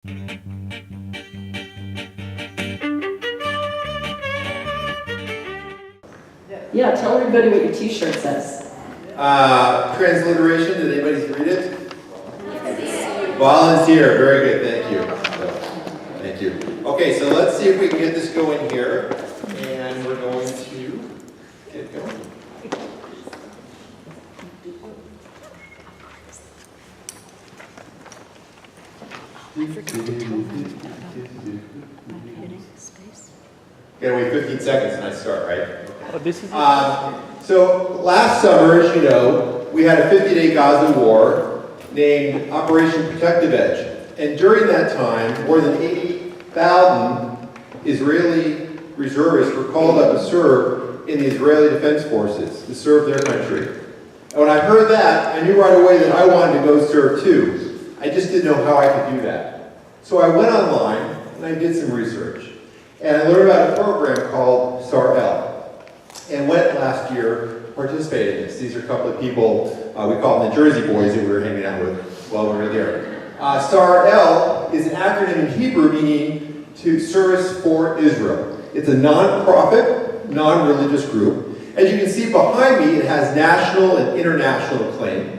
Yeah, tell everybody what your t-shirt says. Transliteration, did anybody read it? Volunteer, very good, thank you. Thank you. Okay, so let's see if we can get this going here. And we're going to get going. Gotta wait 15 seconds and I start, right? Oh, this is So last summer, as you know, we had a 50-day Gaza war named Operation Protective Edge. And during that time, more than 80,000 Israeli reservists were called up to serve in the Israeli Defense Forces, to serve their country. And when I heard that, I knew right away that I wanted to go serve too. I just didn't know how I could do that. So I went online and I did some research. And I learned about a program called SAR-L. And went last year, participated in this. These are a couple of people, we call them the Jersey boys that we were hanging out with while we were there. SAR-L is an acronym in Hebrew meaning to Service for Israel. It's a non-profit, non-religious group. As you can see behind me, it has national and international acclaim.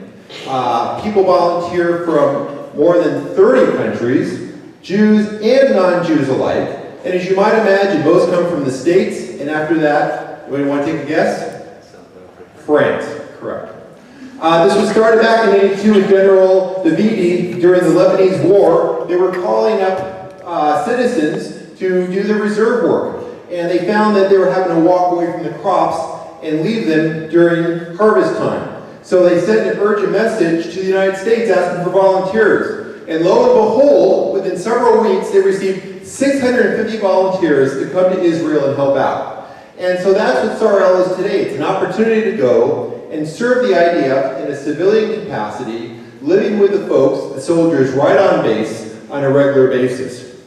People volunteer from more than 30 countries, Jews and non-Jews alike. And as you might imagine, most come from the States, and after that, anybody want to take a guess? France, correct. This was started back in '82 with General Davidi during the Lebanese War. They were calling up citizens to do the reserve work. And they found that they were having to walk away from the crops and leave them during harvest time. So they sent an urgent message to the United States asking for volunteers. And lo and behold, within several weeks, they received 650 volunteers to come to Israel and help out. And so that's what SAR-L is today. It's an opportunity to go and serve the IDF in a civilian capacity, living with the folks, the soldiers, right on base on a regular basis.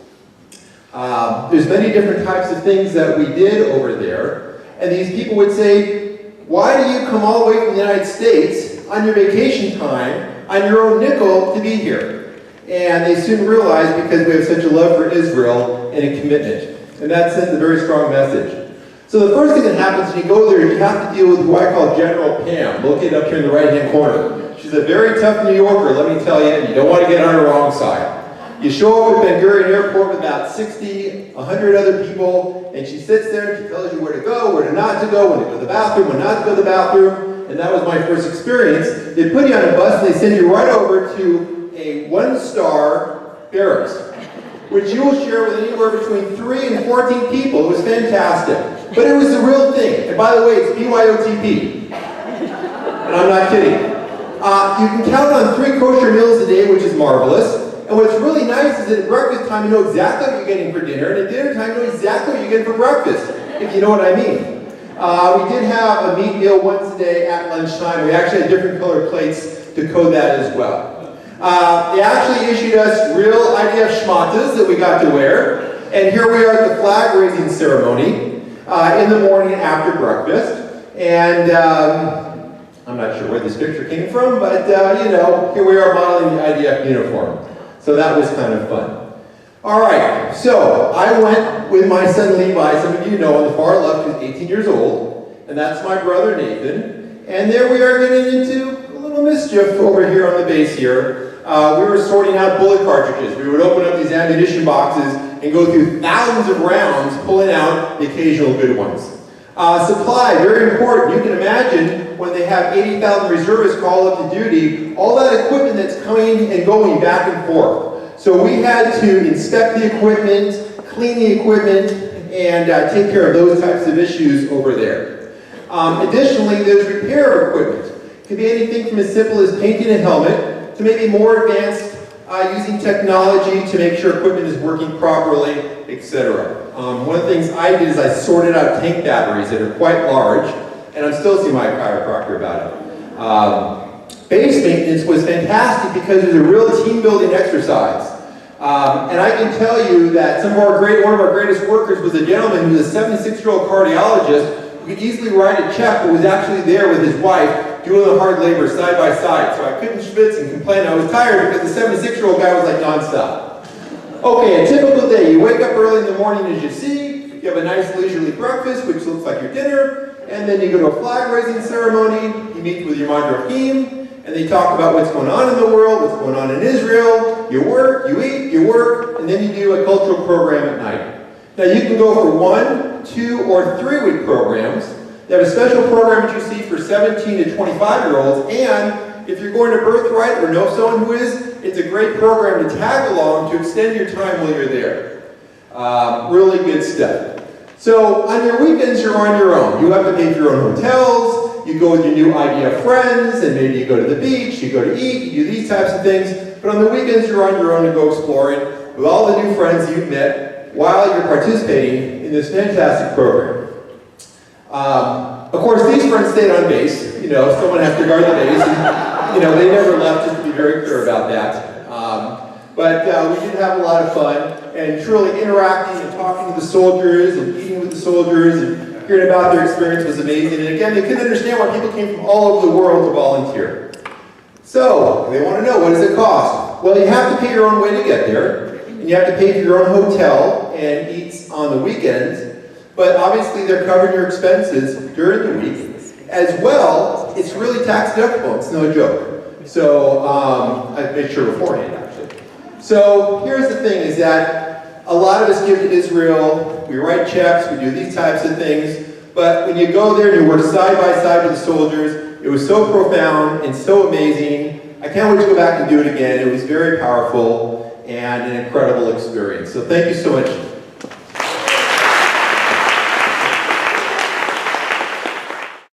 There's many different types of things that we did over there. And these people would say, why do you come all the way from the United States on your vacation time, on your own nickel, to be here? And they soon realized because we have such a love for Israel and a commitment. And that sends a very strong message. So the first thing that happens when you go there, you have to deal with who I call General Pam, located up here in the right-hand corner. She's a very tough New Yorker, let me tell you, and you don't want to get on her wrong side. You show up at Ben Gurion Airport with about 60, 100 other people, and she sits there and she tells you where to go, where to not to go, when to go to the bathroom, when not to go to the bathroom. And that was my first experience. They put you on a bus and they send you right over to a one-star barracks, which you will share with anywhere between 3 and 14 people. It was fantastic. But it was the real thing. And by the way, it's BYOTP. And I'm not kidding. You can count on 3 kosher meals a day, which is marvelous. And what's really nice is that at breakfast time, you know exactly what you're getting for dinner, and at dinner time, you know exactly what you're getting for breakfast, if you know what I mean. We did have a meat meal once a day at lunchtime. We actually had different colored plates to code that as well. They actually issued us real IDF schmatas that we got to wear. And here we are at the flag raising ceremony in the morning after breakfast. And I'm not sure where this picture came from, but you know, here we are modeling the IDF uniform. So that was kind of fun. All right, so I went with my son Levi, some of you know on the far left, who's 18 years old. And that's my brother Nathan. And there we are getting into a little mischief over here on the base here. We were sorting out bullet cartridges. We would open up these ammunition boxes and go through thousands of rounds, pulling out the occasional good ones. Supply, very important. You can imagine when they have 80,000 reservists called up to duty, all that equipment that's coming and going back and forth. So we had to inspect the equipment, clean the equipment, and take care of those types of issues over there. Additionally, there's repair equipment. It could be anything from as simple as painting a helmet to maybe more advanced using technology to make sure equipment is working properly, etc. One of the things I did is I sorted out tank batteries that are quite large, and I'm still seeing my chiropractor about it. Base maintenance was fantastic because it was a real team-building exercise. And I can tell you that one of our greatest workers was a gentleman who was a 76-year-old cardiologist who could easily write a check, but was actually there with his wife doing the hard labor side by side. So I couldn't schwitz and complain I was tired because the 76-year-old guy was like nonstop. Okay, a typical day. You wake up early in the morning as you see. You have a nice leisurely breakfast, which looks like your dinner. And then you go to a flag raising ceremony. You meet with your Madrachim. And they talk about what's going on in the world, what's going on in Israel. You work, you eat, you work. And then you do a cultural program at night. Now you can go for 1, 2, or 3-week programs. They have a special program that you see for 17 to 25-year-olds. And if you're going to Birthright or know someone who is, it's a great program to tag along to extend your time while you're there. Really good stuff. So on your weekends, you're on your own. You have to pay for your own hotels. You go with your new idea friends, and maybe you go to the beach, you go to eat, you do these types of things. But on the weekends, you're on your own to go exploring with all the new friends you've met while you're participating in this fantastic program. Of course, these friends stayed on base. You know, someone has to guard the base. And, you know, they never left, just to be very clear about that. But we did have a lot of fun, and truly interacting and talking to the soldiers and eating with the soldiers and hearing about their experience was amazing. And again, they couldn't understand why people came from all over the world to volunteer. So, they want to know, what does it cost? Well, you have to pay your own way to get there, and you have to pay for your own hotel and eats on the weekends. But obviously, they're covering your expenses during the week. As well, it's really tax deductible. It's no joke. So, I made sure beforehand, actually. So, here's the thing, is that a lot of us give to Israel. We write checks. We do these types of things. But when you go there and you work side by side with the soldiers, it was so profound and so amazing. I can't wait to go back and do it again. It was very powerful and an incredible experience. So, thank you so much